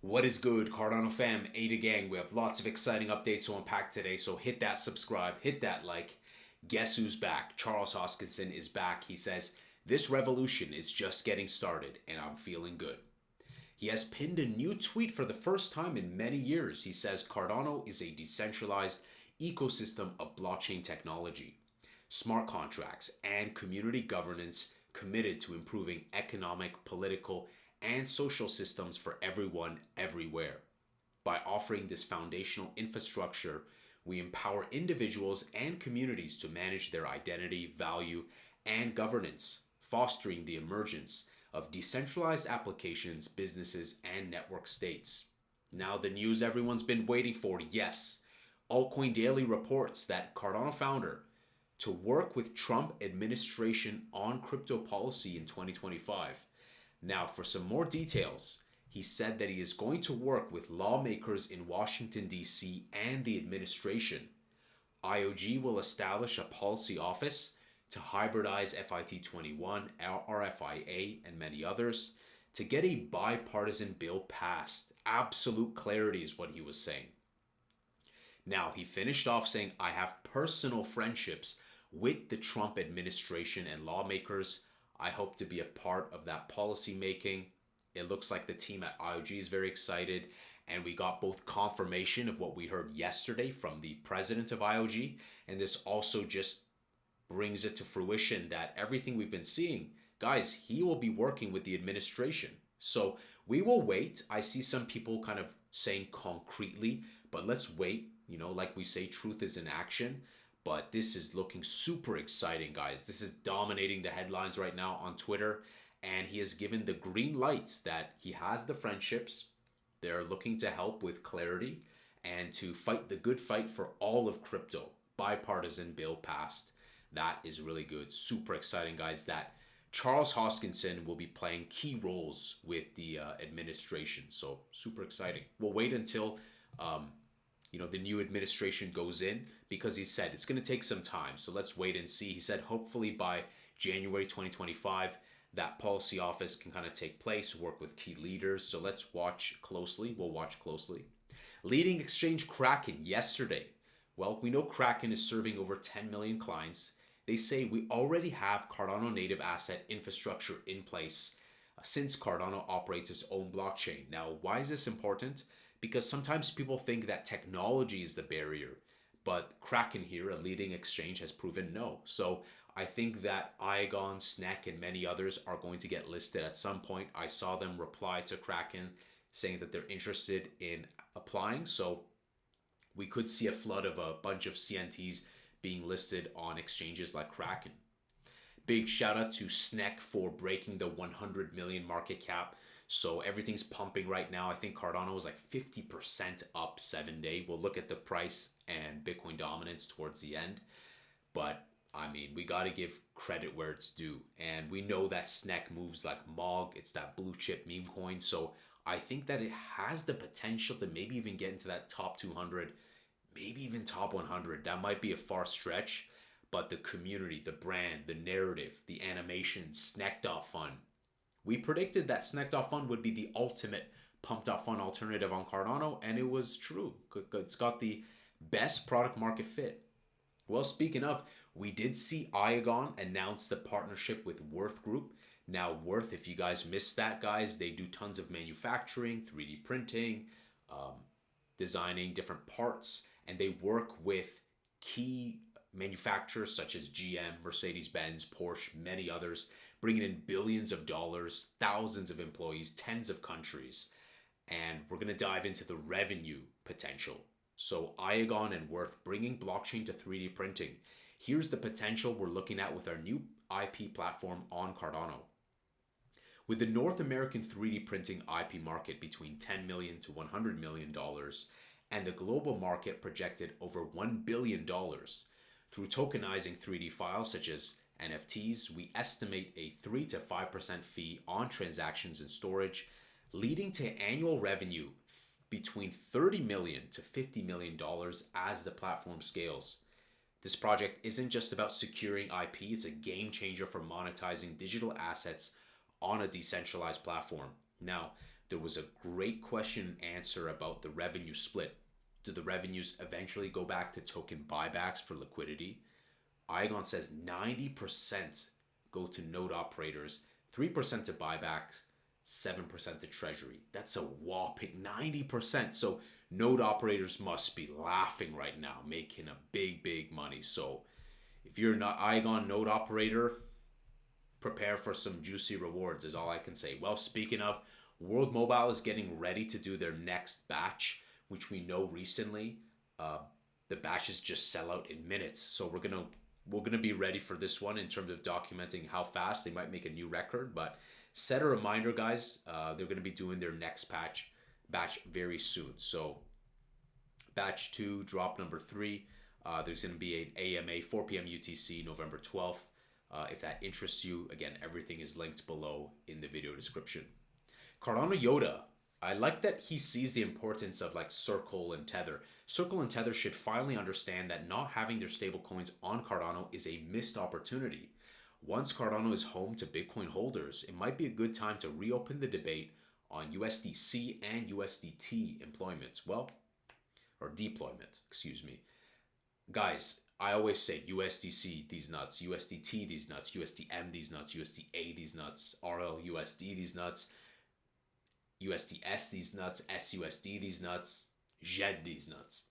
What is good, Cardano fam, ADA gang? We have lots of exciting updates to unpack today, so hit that subscribe, hit that like. Guess who's back? Charles Hoskinson is back. He says, "This revolution is just getting started, and I'm feeling good." He has pinned a new tweet for the first time in many years. He says Cardano is a decentralized ecosystem of blockchain technology, smart contracts, and community governance committed to improving economic, political, and social systems for everyone, everywhere. By offering this foundational infrastructure, we empower individuals and communities to manage their identity, value, and governance, fostering the emergence of decentralized applications, businesses, and network states. Now, the news everyone's been waiting for, yes. Altcoin Daily reports that Cardano Founder to work with Trump administration on crypto policy in 2025. Now, for some more details, he said that he is going to work with lawmakers in Washington, D.C. and the administration. IOG will establish a policy office to hybridize FIT21, RFIA, and many others to get a bipartisan bill passed. Absolute clarity is what he was saying. Now, he finished off saying, "I have personal friendships with the Trump administration and lawmakers. I hope to be a part of that policy making." It looks like the team at IOG is very excited, and we got both confirmation of what we heard yesterday from the president of IOG, and this also just brings it to fruition that everything we've been seeing, guys, he will be working with the administration. So we will wait. I see some people kind of saying concretely, but let's wait. Like we say, truth is in action. But this is looking super exciting, guys. This is dominating the headlines right now on Twitter. And he has given the green lights that he has the friendships. They're looking to help with clarity and to fight the good fight for all of crypto. Bipartisan bill passed. That is really good. Super exciting, guys, that Charles Hoskinson will be playing key roles with the administration. So super exciting. We'll wait until the new administration goes in, because he said it's going to take some time. So let's wait and see. He said hopefully by January 2025, that policy office can kind of take place, work with key leaders. So let's watch closely. We'll watch closely. Leading exchange Kraken yesterday. Well, we know Kraken is serving over 10 million clients. They say we already have Cardano Native Asset infrastructure in place since Cardano operates its own blockchain. Now, why is this important? Because sometimes people think that technology is the barrier, but Kraken here, a leading exchange, has proven no. So I think that Iagon, SNEK, and many others are going to get listed at some point. I saw them reply to Kraken saying that they're interested in applying. So we could see a flood of a bunch of CNTs being listed on exchanges like Kraken. Big shout out to SNEK for breaking the 100 million market cap. So everything's pumping right now. I think Cardano was like 50% up 7-day. We'll look at the price and Bitcoin dominance towards the end. But I mean, we got to give credit where it's due. And we know that SNEK moves like MOG. It's that blue chip meme coin. So I think that it has the potential to maybe even get into that top 200, maybe even top 100. That might be a far stretch. But the community, the brand, the narrative, the animation, SNEK.fun. We predicted that SNEK.fun would be the ultimate pump.fun alternative on Cardano, and it was true. It's got the best product market fit. Well, speaking of, we did see Iagon announce the partnership with Würth Group. Now, Würth, if you guys missed that, guys, they do tons of manufacturing, 3D printing, designing different parts, and they work with key manufacturers such as GM, Mercedes-Benz, Porsche, many others, bringing in billions of dollars, thousands of employees, tens of countries. And we're going to dive into the revenue potential. So Iagon and Würth bringing blockchain to 3D printing. Here's the potential we're looking at with our new IP platform on Cardano. With the North American 3D printing IP market between $10 million to $100 million and the global market projected over $1 billion, through tokenizing 3D files such as NFTs, we estimate a 3 to 5% fee on transactions and storage, leading to annual revenue between $30 million to $50 million as the platform scales. This project isn't just about securing IP, it's a game changer for monetizing digital assets on a decentralized platform. Now, there was a great question and answer about the revenue split. Do the revenues eventually go back to token buybacks for liquidity? Iagon says 90% go to node operators, 3% to buybacks, 7% to Treasury. That's a whopping 90%. So node operators must be laughing right now, making a big money. So if you're not Iagon node operator, prepare for some juicy rewards is all I can say. Well, speaking of, World Mobile is getting ready to do their next batch, which we know recently the batches just sell out in minutes. So we're gonna be ready for this one in terms of documenting how fast they might make a new record. But set a reminder, guys. They're gonna be doing their next batch very soon. So batch 2, drop number 3. There's gonna be an AMA 4 p.m. UTC November 12th. If that interests you, again, everything is linked below in the video description. Cardano Yoda, I like that he sees the importance of like Circle and Tether. Circle and Tether should finally understand that not having their stablecoins on Cardano is a missed opportunity. Once Cardano is home to Bitcoin holders, it might be a good time to reopen the debate on USDC and USDT deployment, excuse me. Guys, I always say USDC, these nuts, USDT, these nuts, USDM, these nuts, USDA, these nuts, RLUSD, these nuts, USDS, these nuts, SUSD, these nuts, JED, these nuts.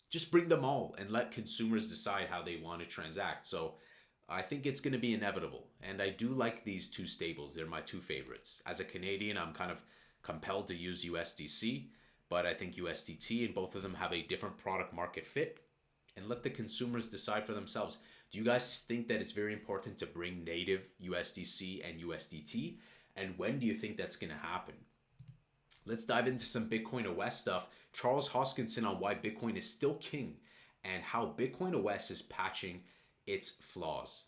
Just bring them all and let consumers decide how they want to transact. So I think it's going to be inevitable. And I do like these two stables. They're my two favorites. As a Canadian, I'm kind of compelled to use USDC, but I think USDT and both of them have a different product market fit. And let the consumers decide for themselves. Do you guys think that it's very important to bring native USDC and USDT? And when do you think that's going to happen? Let's dive into some BitcoinOS stuff. Charles Hoskinson on why Bitcoin is still king and how BitcoinOS is patching its flaws.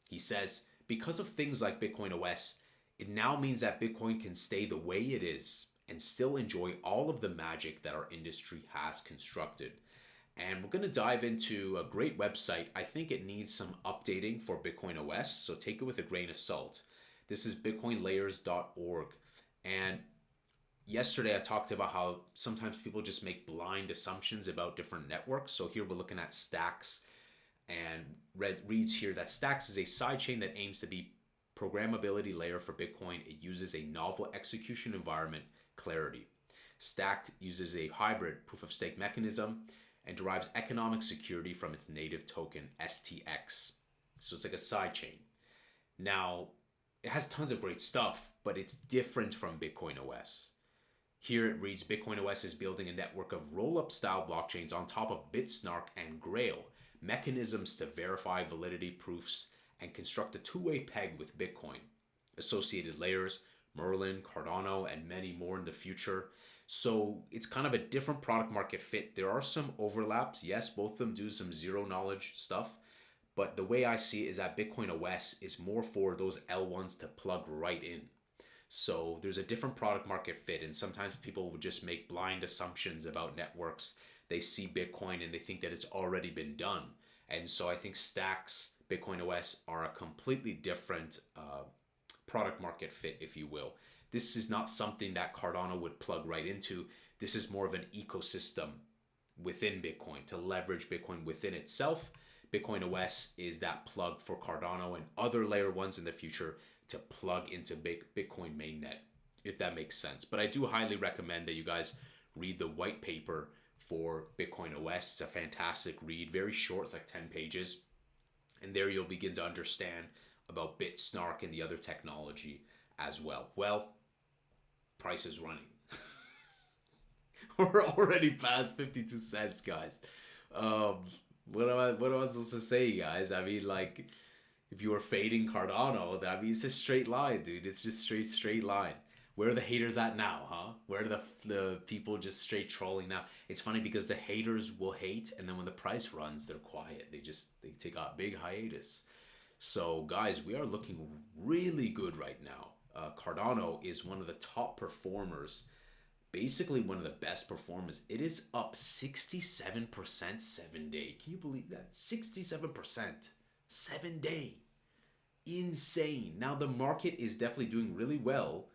He says, because of things like BitcoinOS, it now means that Bitcoin can stay the way it is and still enjoy all of the magic that our industry has constructed. And we're going to dive into a great website. I think it needs some updating for BitcoinOS, so take it with a grain of salt. This is bitcoinlayers.org. And yesterday I talked about how sometimes people just make blind assumptions about different networks. So here we're looking at Stacks, and reads here that Stacks is a sidechain that aims to be programmability layer for Bitcoin. It uses a novel execution environment, Clarity. Stack uses a hybrid proof of stake mechanism and derives economic security from its native token, STX. So it's like a sidechain. Now, it has tons of great stuff, but it's different from BitcoinOS. Here it reads, BitcoinOS is building a network of roll-up style blockchains on top of BitSnark and Grail, mechanisms to verify validity proofs and construct a two-way peg with Bitcoin. Associated layers, Merlin, Cardano, and many more in the future. So it's kind of a different product market fit. There are some overlaps. Yes, both of them do some zero knowledge stuff. But the way I see it is that BitcoinOS is more for those L1s to plug right in. So there's a different product market fit. And sometimes people would just make blind assumptions about networks. They see Bitcoin and they think that it's already been done. And so I think Stacks, BitcoinOS are a completely different product market fit, if you will. This is not something that Cardano would plug right into. This is more of an ecosystem within Bitcoin to leverage Bitcoin within itself. BitcoinOS is that plug for Cardano and other layer ones in the future to plug into Bitcoin mainnet, if that makes sense. But I do highly recommend that you guys read the white paper for BitcoinOS. It's a fantastic read, very short, it's like 10 pages. And there you'll begin to understand about BitSnark and the other technology as well. Well, price is running. We're already past 52 cents, guys. What am I supposed to say, guys? I mean, like, if you were fading Cardano, that means it's a straight line, dude. It's just straight line. Where are the haters at now, huh? Where are the people just straight trolling now? It's funny because the haters will hate, and then when the price runs, they're quiet. They take a big hiatus. So, guys, we are looking really good right now. Cardano is one of the top performers, basically one of the best performers. It is up 67% 7 day. Can you believe that? 67% 7 day. Insane. Now the market is definitely doing really well.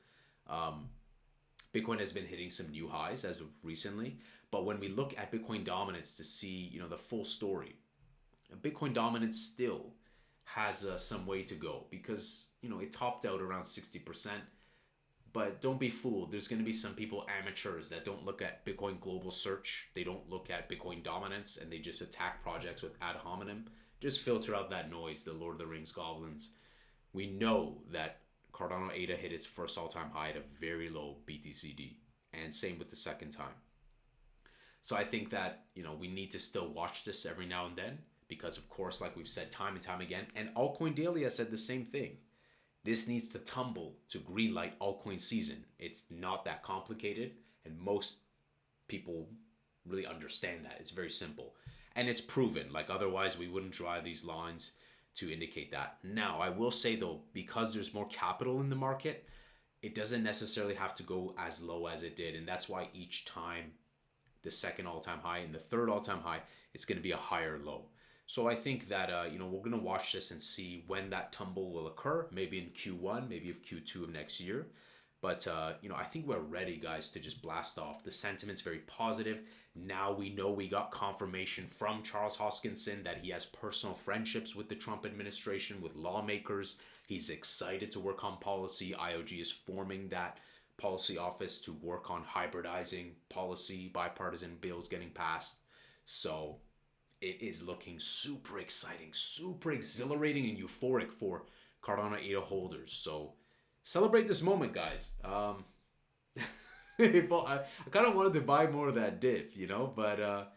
Bitcoin has been hitting some new highs as of recently. But when we look at Bitcoin dominance to see, the full story, Bitcoin dominance still has some way to go because, it topped out around 60%. But don't be fooled. There's going to be some people, amateurs, that don't look at Bitcoin global search. They don't look at Bitcoin dominance, and they just attack projects with ad hominem. Just filter out that noise, the Lord of the Rings goblins. We know that Cardano ADA hit its first all-time high at a very low BTC.D. And same with the second time. So I think that, we need to still watch this every now and then because, of course, like we've said time and time again, and Altcoin Daily has said the same thing. This needs to tumble to greenlight altcoin season. It's not that complicated, and most people really understand that. It's very simple. And it's proven. Like, otherwise, we wouldn't draw these lines to indicate that. Now, I will say, though, because there's more capital in the market, it doesn't necessarily have to go as low as it did. And that's why each time the second all-time high and the third all-time high, it's going to be a higher low. So I think that, we're going to watch this and see when that tumble will occur, maybe in Q1, maybe of Q2 of next year. But, I think we're ready, guys, to just blast off. The sentiment's very positive. Now we know we got confirmation from Charles Hoskinson that he has personal friendships with the Trump administration, with lawmakers. He's excited to work on policy. IOG is forming that policy office to work on hybridizing policy, bipartisan bills getting passed. So it is looking super exciting, super exhilarating and euphoric for Cardano ADA holders. So celebrate this moment, guys. I kind of wanted to buy more of that dip, but,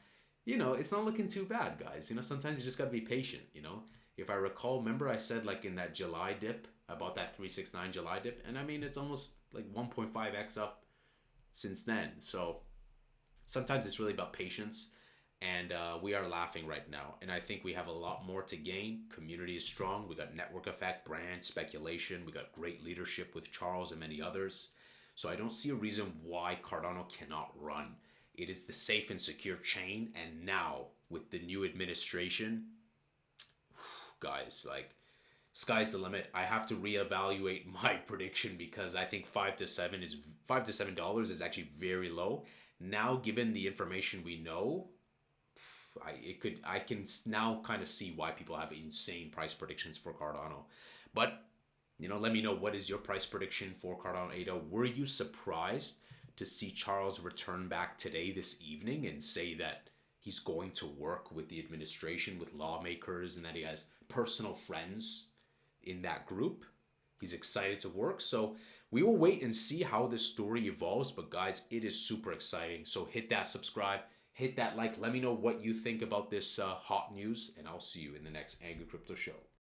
it's not looking too bad, guys. Sometimes you just got to be patient, If I recall, remember I said like in that July dip, I bought that 369 July dip, and I mean, it's almost like 1.5x up since then. So sometimes it's really about patience. And we are laughing right now. And I think we have a lot more to gain. Community is strong. We got network effect, brand, speculation. We got great leadership with Charles and many others. So I don't see a reason why Cardano cannot run. It is the safe and secure chain. And now with the new administration, guys, like, sky's the limit. I have to reevaluate my prediction because I think $5 to $7 is actually very low. Now, given the information we know, I can now kind of see why people have insane price predictions for Cardano. But, let me know, what is your price prediction for Cardano ADA? Were you surprised to see Charles return back today, this evening, and say that he's going to work with the administration, with lawmakers, and that he has personal friends in that group? He's excited to work. So we will wait and see how this story evolves. But guys, it is super exciting. So hit that subscribe. Hit that like. Let me know what you think about this hot news, and I'll see you in the next Angry Crypto Show.